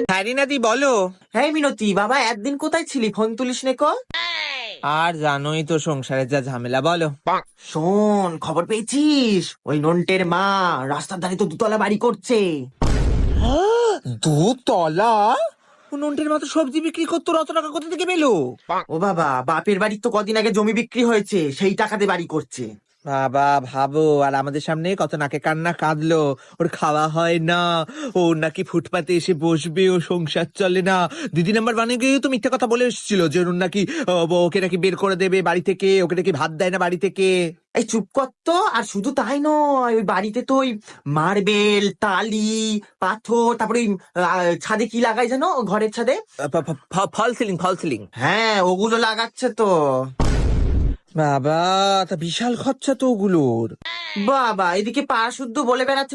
হ্যাঁ রিনাদি বলো। হ্যাঁ মিনতি, বাবা একদিন কোথায় ছিলি, ফোন তুলিস নে কো? আর জানোই তো সংসারের যা ঝামেলা, বলো। শোন, খবর পেয়েছিস? ওই নন্টের মা রাস্তার ধারে তো দুতলা বাড়ি করছে। দুতলা? নন্টের মতো সবজি বিক্রি করতো, অত টাকা কোথা থেকে পেলো? ও বাবা, বাপের বাড়ির তো কদিন আগে জমি বিক্রি হয়েছে, সেই টাকাতে বাড়ি করছে। বাবা ভাবো, আর আমাদের সামনে কত নাকে কান্না কাঁদলো, ওর খাওয়া হয় না, ও নাকি ফুটপাতে এসে বসবে, ও সংসার চলে না। দিদি নাম্বার ওয়ানে গিয়েও তো মিথ্যা কথা বলে এসেছিল যে ওর নাকি ওকে নাকি বের করে দেবে বাড়ি থেকে, ওকে নাকি ভাত দেয় না বাড়ি থেকে। এই চুপ কর তো। আর শুধু তাই নয়, ওই বাড়িতে তো ওই মার্বেল, টালি, পাথর, তারপরে ওই ছাদে কি লাগাই জানো, ঘরের ছাদে? ফল সিলিং, ফল সিলিং। হ্যাঁ, ওগুলো লাগাচ্ছে তো। বাবা, তা বিশাল খরচা তো ওগুলোর। বাবা, এদিকে পা শুদ্ধ বলে বেড়াচ্ছে